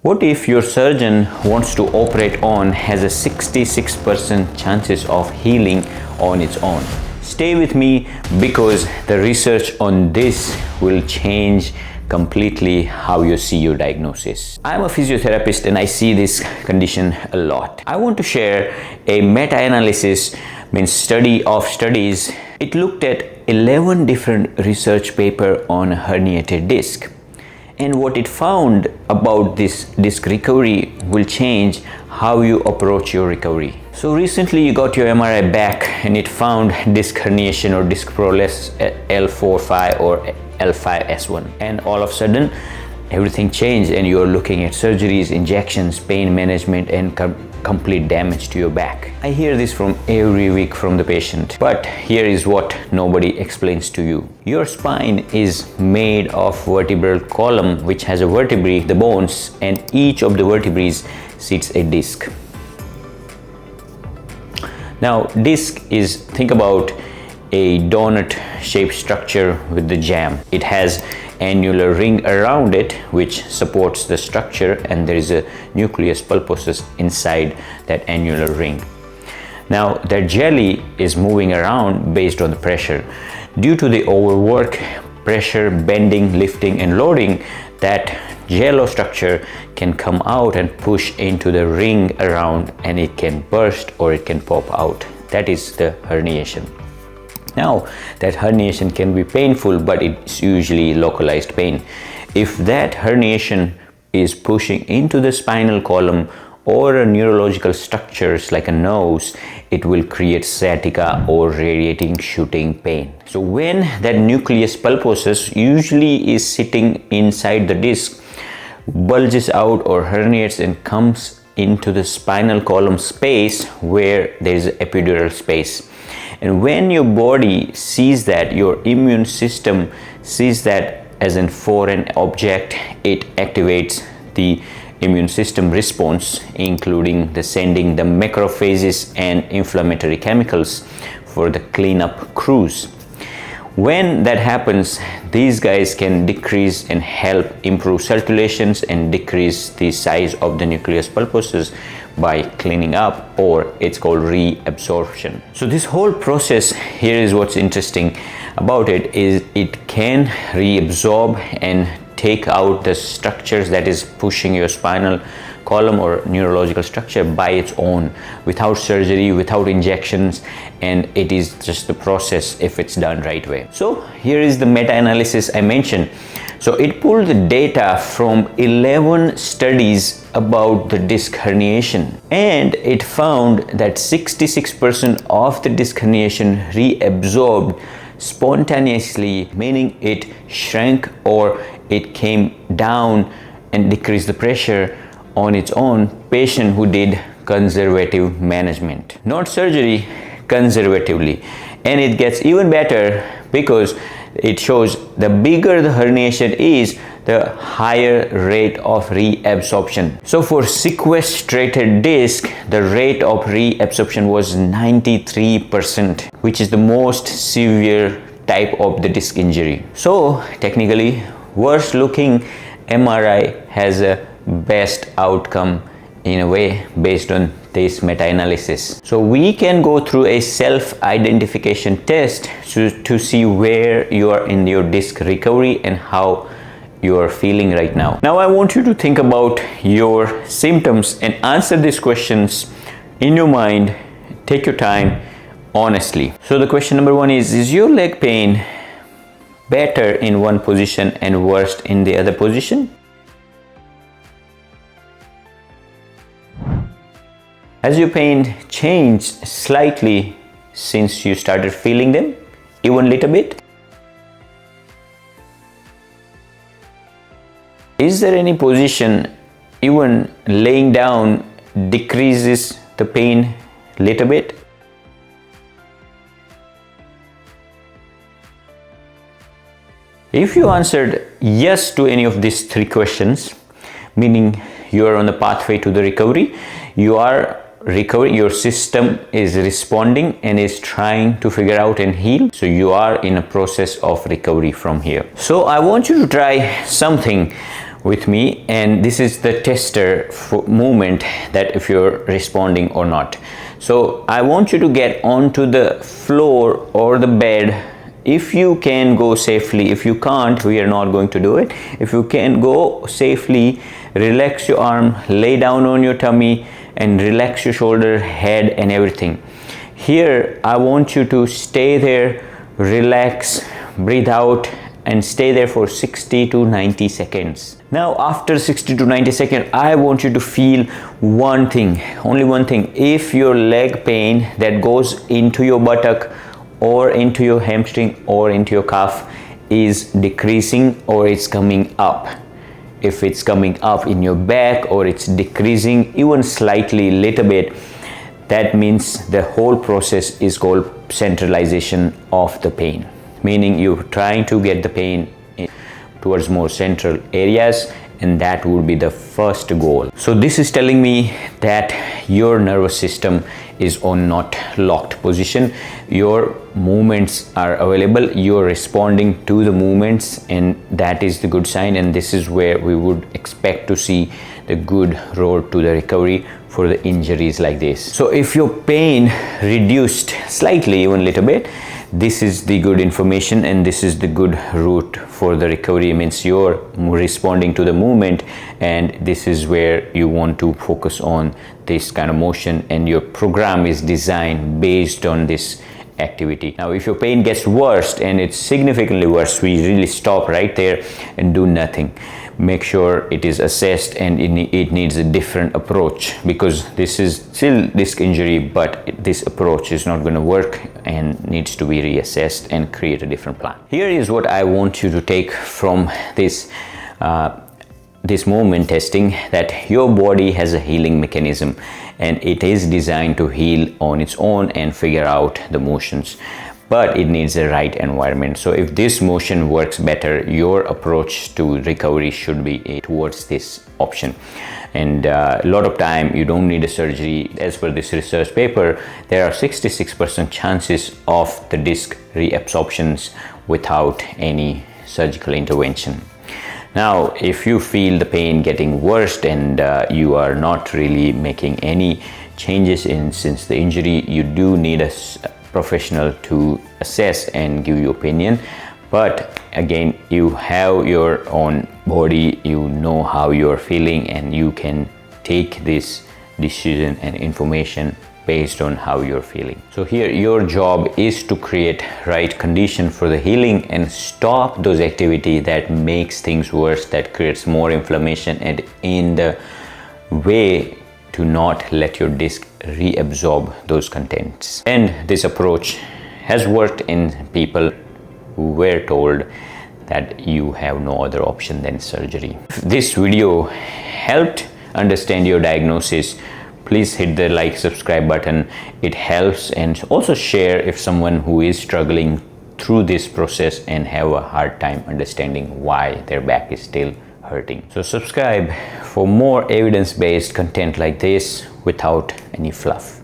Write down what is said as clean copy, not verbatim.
What if your surgeon wants to operate on has a 66% chances of healing on its own? Stay with me because the research on this will change completely how you see your diagnosis. I'm a physiotherapist and I see this condition a lot. I want to share a meta-analysis, means study of studies. It looked at 11 different research papers on herniated disc. And what it found about this disc recovery will change how you approach your recovery. So recently you got your MRI back and it found disc herniation or disc prolapse at L4-5 or L5-S1. And all of a sudden everything changed and you're looking at surgeries, injections, pain management and complete damage to your back. I hear this from every week from the patient, but here is what nobody explains to you. Your spine is made of vertebral column which has a vertebrae, the bones, and each of the vertebrae sits a disc. Now disc is, think about a donut shaped structure with the jam. It has annular ring around it which supports the structure, and there is a nucleus pulposus inside that annular ring. Now that jelly is moving around based on the pressure. Due to the overwork, pressure, bending, lifting and loading, that jello structure can come out and push into the ring around, and it can burst or it can pop out. That is the herniation. Now that herniation can be painful, but it's usually localized pain. If that herniation is pushing into the spinal column or a neurological structures like a nose, it will create sciatica or radiating shooting pain. So when that nucleus pulposus usually is sitting inside the disc bulges out or herniates and comes into the spinal column space where there is epidural space. And when your body sees that, your immune system sees that as a foreign object, it activates the immune system response, including sending the macrophages and inflammatory chemicals for the cleanup cruise. When that happens, these guys can decrease and help improve circulations and decrease the size of the nucleus pulposus by cleaning up, or it's called reabsorption. So this whole process here is what's interesting about it, is it can reabsorb and take out the structures that is pushing your spinal column or neurological structure by its own, without surgery, without injections, and it is just the process if it's done right way. So here is the meta-analysis I mentioned. So it pulled the data from 11 studies about the disc herniation, and it found that 66% of the disc herniation reabsorbed spontaneously, meaning it shrank or it came down and decreased the pressure on its own. Patient who did conservative management, not surgery, conservatively. And it gets even better because it shows the bigger the herniation is, the higher rate of reabsorption. So for sequestrated disc, the rate of reabsorption was 93%, which is the most severe type of the disc injury. So technically, worst looking MRI has a best outcome in a way based on this meta-analysis. So we can go through a self-identification test to see where you are in your disc recovery and how you are feeling right now. Now I want you to think about your symptoms and answer these questions in your mind. Take your time honestly. So the question number 1 is your leg pain better in one position and worse in the other position? Has your pain changed slightly since you started feeling them, even a little bit? Is there any position, even laying down, decreases the pain a little bit? If you answered yes to any of these 3 questions, meaning you are on the pathway to the recovery, you are recovering, your system is responding and is trying to figure out and heal. So you are in a process of recovery from here. So I want you to try something with me, and this is the tester for movement, that if you're responding or not. So I want you to get onto the floor or the bed. If you can go safely, if you can't, we are not going to do it. If you can go safely, relax your arm, lay down on your tummy and relax your shoulder, head and everything. Here I want you to stay there, relax, breathe out and stay there for 60 to 90 seconds. Now after 60 to 90 seconds, I want you to feel one thing, only one thing. If your leg pain that goes into your buttock or into your hamstring or into your calf is decreasing or it's coming up. If it's coming up in your back or it's decreasing even slightly, little bit, that means the whole process is called centralization of the pain, meaning you're trying to get the pain towards more central areas, and that would be the first goal. So this is telling me that your nervous system is on not locked position. Your movements are available, you're responding to the movements, and that is the good sign, and this is where we would expect to see the good road to the recovery for the injuries like this. So if your pain reduced slightly, even a little bit, this is the good information and this is the good route for the recovery. It means you're responding to the movement, and this is where you want to focus on this kind of motion, and your program is designed based on this activity. Now if your pain gets worse and it's significantly worse, we really stop right there and do nothing. Make sure it is assessed and it needs a different approach, because this is still disc injury, but this approach is not going to work and needs to be reassessed and create a different plan. Here is what I want you to take from this this movement testing, that your body has a healing mechanism and it is designed to heal on its own and figure out the motions, but it needs the right environment. So if this motion works better, your approach to recovery should be towards this option. And a lot of time you don't need a surgery. As per this research paper, there are 66% chances of the disc reabsorptions without any surgical intervention. Now if you feel the pain getting worse and you are not really making any changes since the injury, you do need a professional to assess and give you opinion. But again, you have your own body, you know how you're feeling, and you can take this decision and information based on how you're feeling. So here your job is to create right condition for the healing and stop those activities that makes things worse, that creates more inflammation, and in the way to not let your disc reabsorb those contents. And this approach has worked in people who were told that you have no other option than surgery. If this video helped understand your diagnosis, please hit the like, subscribe button. It helps, and also share if someone who is struggling through this process and have a hard time understanding why their back is still hurting. So subscribe for more evidence-based content like this without any fluff.